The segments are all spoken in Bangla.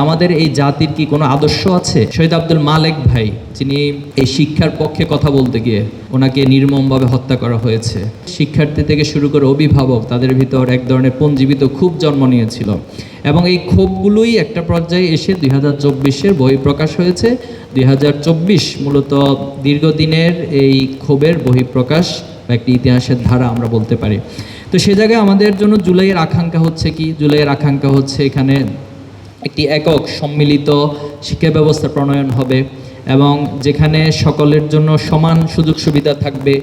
আমাদের এই জাতির কি কোনো আদর্শ আছে। শহীদ আব্দুল মালেক ভাই, যিনি এই শিক্ষার পক্ষে কথা বলতে গিয়ে ওনাকে নির্মমভাবে হত্যা করা হয়েছে। শিক্ষার্থী থেকে শুরু করে অভিভাবক, তাদের ভিতর এক ধরনের পঞ্জীবিত ক্ষোভ জন্ম নিয়েছিল এবং এই ক্ষোভগুলোই একটা পর্যায়ে এসে 2024-এর বই প্রকাশ হয়েছে। 2024 মূলত দীর্ঘদিনের এই ক্ষোভের বহিঃপ্রকাশ বা একটি ইতিহাসের ধারা আমরা বলতে পারি। তো সে জায়গায় আমাদের জন্য জুলাইয়ের আকাঙ্ক্ষা হচ্ছে কি? জুলাইয়ের আকাঙ্ক্ষা হচ্ছে এখানে একটি একক সম্মিলিত শিক্ষা ব্যবস্থা প্রণয়ন হবে এবং যেখানে সকলের জন্য সমান সুযোগ সুবিধা থাকবে,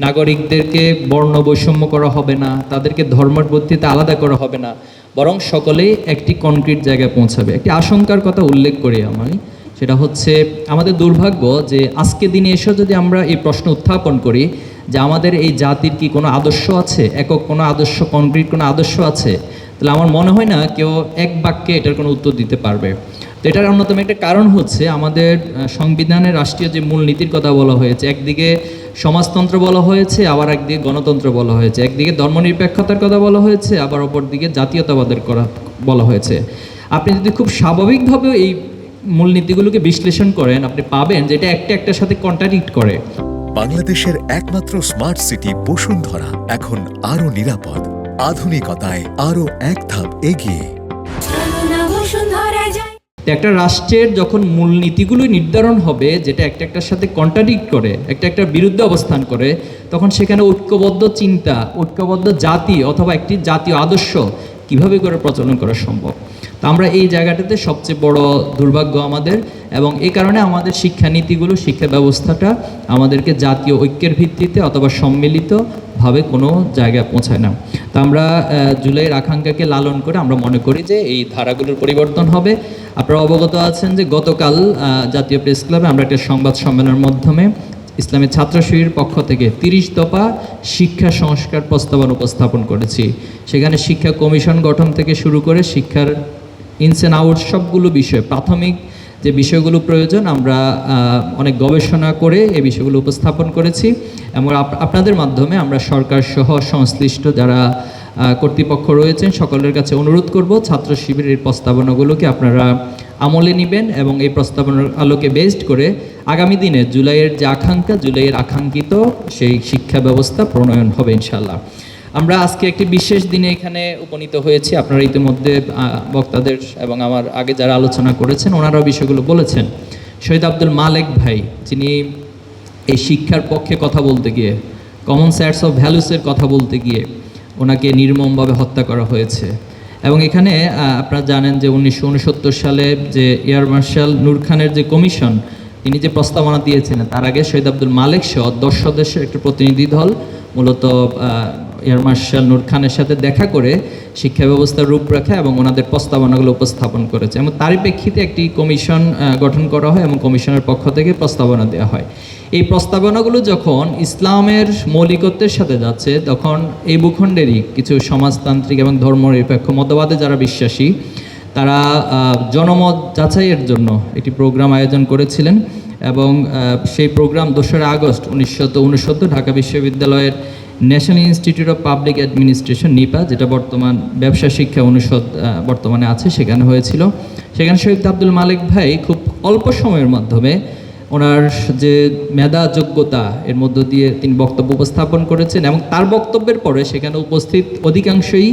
নাগরিকদেরকে বর্ণ বৈষম্য করা হবে না, তাদেরকে ধর্মের ভিত্তিতে আলাদা করা হবে না, বরং সকলেই একটি কনক্রিট জায়গায় পৌঁছাবে। একটি আশঙ্কার কথা উল্লেখ করি আমি, সেটা হচ্ছে আমাদের দুর্ভাগ্য যে আজকে দিনে এসে যদি আমরা এই প্রশ্ন উত্থাপন করি যে আমাদের এই জাতির কি কোনো আদর্শ আছে, একক কোনো আদর্শ, কনক্রিট কোনো আদর্শ আছে, তাহলে আমার মনে হয় না কেউ এক বাক্যে এটার কোনো উত্তর দিতে পারবে। তো এটার অন্যতম একটা কারণ হচ্ছে আমাদের সংবিধানের রাষ্ট্রীয় যে মূলনীতির কথা বলা হয়েছে, একদিকে সমাজতন্ত্র বলা হয়েছে, আবার একদিকে গণতন্ত্র বলা হয়েছে, একদিকে ধর্মনিরপেক্ষতার কথা বলা হয়েছে, আবার অপরদিকে জাতীয়তাবাদের বলা হয়েছে। আপনি যদি খুব স্বাভাবিকভাবে এই মূলনীতিগুলোকে বিশ্লেষণ করেন, আপনি পাবেন যে এটা একটার সাথে কন্ট্রাডিক্ট করে। বাংলাদেশের একমাত্র স্মার্ট সিটি বসুন্ধরা এখন আরো নিরাপদ, আধুনিকতায় আরো এক ধাপ এগিয়ে। একটা রাষ্ট্রের যখন মূলনীতিগুলো নির্ধারণ হবে যেটা একটার সাথে কন্ট্রাডিক্ট করে, একটা বিরুদ্ধে অবস্থান করে, তখন সেখানে ঐক্যবদ্ধ চিন্তা, ঐক্যবদ্ধ জাতি অথবা একটি জাতীয় আদর্শ কিভাবে করে প্রচলন করা সম্ভব। তো আমরা এই জায়গাটাতে সবচেয়ে বড় দুর্ভাগ্য আমাদের, এবং এই কারণে আমাদের শিক্ষানীতিগুলো, শিক্ষা ব্যবস্থাটা আমাদেরকে জাতীয় ঐক্যের ভিত্তিতে অথবা সম্মিলিতভাবে কোনো জায়গায় পৌঁছায় না। তো আমরা জুলাইয়ের আকাঙ্ক্ষাকে লালন করে আমরা মনে করি যে এই ধারাগুলোর পরিবর্তন হবে। আপনারা অবগত আছেন যে গতকাল জাতীয় প্রেস ক্লাবে আমরা একটা সংবাদ সম্মেলনের মাধ্যমে ইসলামী ছাত্র শিবিরের পক্ষ থেকে 30 দফা শিক্ষা সংস্কার প্রস্তাবনা উপস্থাপন করেছি। সেখানে শিক্ষা কমিশন গঠন থেকে শুরু করে শিক্ষার ইনস অ্যান্ড আউট সবগুলো বিষয়, প্রাথমিক যে বিষয়গুলো প্রয়োজন, আমরা অনেক গবেষণা করে এই বিষয়গুলো উপস্থাপন করেছি এবং আপনাদের মাধ্যমে আমরা সরকার সহ সংশ্লিষ্ট যারা কর্তৃপক্ষ রয়েছেন সকলের কাছে অনুরোধ করব ছাত্র শিবিরের প্রস্তাবনাগুলোকে আপনারা আমলে নেবেন এবং এই প্রস্তাবনার আলোকে বেসড করে আগামী দিনে জুলাইয়ের যে আকাঙ্ক্ষা, জুলাইয়ের আকাঙ্ক্ষিত সেই শিক্ষা ব্যবস্থা প্রণয়ন হবে ইনশাআল্লাহ। আমরা আজকে একটি বিশেষ দিনে এখানে উপনীত হয়েছি। আপনারা ইতিমধ্যে বক্তাদের এবং আমার আগে যারা আলোচনা করেছেন ওনারাও বিষয়গুলো বলেছেন। শহীদ আব্দুল মালেক ভাই, যিনি এই শিক্ষার পক্ষে কথা বলতে গিয়ে, কমন সেটস অফ ভ্যালুসের কথা বলতে গিয়ে ওনাকে নির্মমভাবে হত্যা করা হয়েছে। এবং এখানে আপনারা জানেন যে 1969 সালে যে এয়ার মার্শাল নূর খানের যে কমিশন, তিনি যে প্রস্তাবনা দিয়েছিলেন, তার আগে শহীদ আব্দুল মালেক সহ 10 সদস্যের একটি প্রতিনিধি দল মূলত এয়ার মার্শাল নূর খানের সাথে দেখা করে শিক্ষা ব্যবস্থার রূপরেখা এবং ওনাদের প্রস্তাবনাগুলো উপস্থাপন করেছে এবং তারই প্রেক্ষিতে একটি কমিশন গঠন করা হয় এবং কমিশনের পক্ষ থেকে প্রস্তাবনা দেওয়া হয়। এই প্রস্তাবনাগুলো যখন ইসলামের মৌলিকত্বের সাথে যাচ্ছে, তখন এই ভূখণ্ডেরই কিছু সমাজতান্ত্রিক এবং ধর্মনিরপেক্ষ মতবাদে যারা বিশ্বাসী, তারা জনমত যাচাইয়ের জন্য একটি প্রোগ্রাম আয়োজন করেছিলেন এবং সেই প্রোগ্রাম 2রা আগস্ট 1969 ঢাকা বিশ্ববিদ্যালয়ের National Institute of Public Administration, NIPA, যেটা বর্তমান ব্যবসা শিক্ষা অনুষদ বর্তমানে আছে, সেখানে হয়েছিল। সেখানে শহীদ আব্দুল মালেক ভাই খুব অল্প সময়ের মাধ্যমে ওনার যে মেধা যোগ্যতা এর মধ্য দিয়ে তিনি বক্তব্য উপস্থাপন করেছেন এবং তার বক্তব্যের পরে সেখানে উপস্থিত অধিকাংশই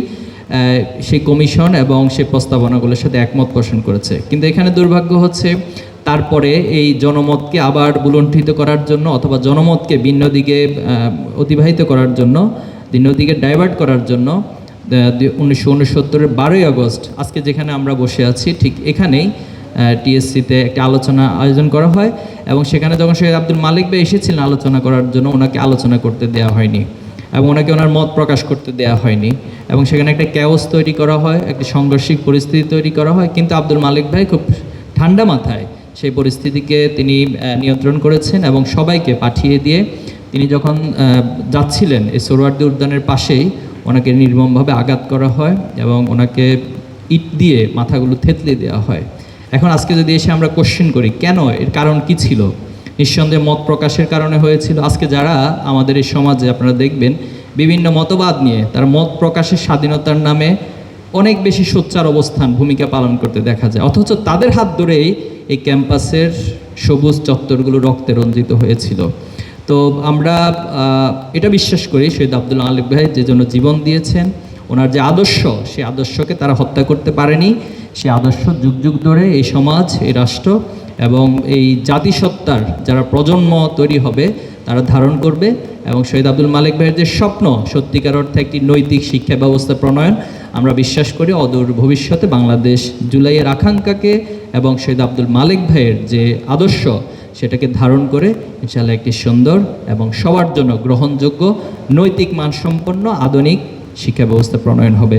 সেই কমিশন এবং সেই প্রস্তাবনাগুলোর সাথে একমত পোষণ করেছে। কিন্তু এখানে দুর্ভাগ্য হচ্ছে তারপরে এই জনমতকে আবার বুলণ্ঠিত করার জন্য অথবা জনমতকে ভিন্ন দিকে অতিবাহিত করার জন্য, ভিন্ন দিকে ডাইভার্ট করার জন্য 1969-এর 12ই আগস্ট আজকে যেখানে আমরা বসে আছি ঠিক এখানেই টিএসসিতে একটা আলোচনা আয়োজন করা হয় এবং সেখানে যখন শহীদ আব্দুল মালেক ভাই এসেছিলেন আলোচনা করার জন্য, ওনাকে আলোচনা করতে দেওয়া হয়নি এবং ওনাকে ওনার মত প্রকাশ করতে দেওয়া হয়নি এবং সেখানে একটা ক্যাওস তৈরি করা হয়, একটি সাংঘর্ষিক পরিস্থিতি তৈরি করা হয়। কিন্তু আব্দুল মালেক ভাই খুব ঠান্ডা মাথায় সেই পরিস্থিতিকে তিনি নিয়ন্ত্রণ করেছেন এবং সবাইকে পাঠিয়ে দিয়ে তিনি যখন যাচ্ছিলেন এই সোহরাওয়ার্দী উদ্যানের পাশেই ওনাকে নির্মমভাবে আঘাত করা হয় এবং ওনাকে ইট দিয়ে মাথাগুলো থেতলে দেওয়া হয়। এখন আজকে যদি এসে আমরা কোশ্চেন করি কেন, এর কারণ কি ছিল, নিঃসন্দেহে মত প্রকাশের কারণে হয়েছিল। আজকে যারা আমাদের এই সমাজে আপনারা দেখবেন বিভিন্ন মতবাদ নিয়ে তারা মত প্রকাশের স্বাধীনতার নামে অনেক বেশি সোচ্চার অবস্থান ভূমিকা পালন করতে দেখা যায়, অথচ তাদের হাত ধরেই এই ক্যাম্পাসের সবুজ চত্বরগুলো রক্তে রঞ্জিত হয়েছিল। তো আমরা এটা বিশ্বাস করি শহীদ আব্দুল মালেক ভাই যে জন্য জীবন দিয়েছেন, ওনার যে আদর্শ, সেই আদর্শকে তারা হত্যা করতে পারেনি। সেই আদর্শ যুগ যুগ ধরে এই সমাজ, এই রাষ্ট্র এবং এই জাতিসত্তার যারা প্রজন্ম তৈরি হবে তারা ধারণ করবে। এবং শহীদ আব্দুল মালেক ভাইয়ের যে স্বপ্ন, সত্যিকার অর্থে একটি নৈতিক শিক্ষা ব্যবস্থা প্রণয়ন, আমরা বিশ্বাস করি অদূর ভবিষ্যতে বাংলাদেশ জুলাইয়ের আকাঙ্ক্ষাকে এবং শহীদ আব্দুল মালেক ভাইয়ের যে আদর্শ সেটাকে ধারণ করে ইনশাআল্লাহ একটি সুন্দর এবং সবার জন্য গ্রহণযোগ্য, নৈতিক মানসম্পন্ন আধুনিক শিক্ষা ব্যবস্থা প্রণয়ন হবে।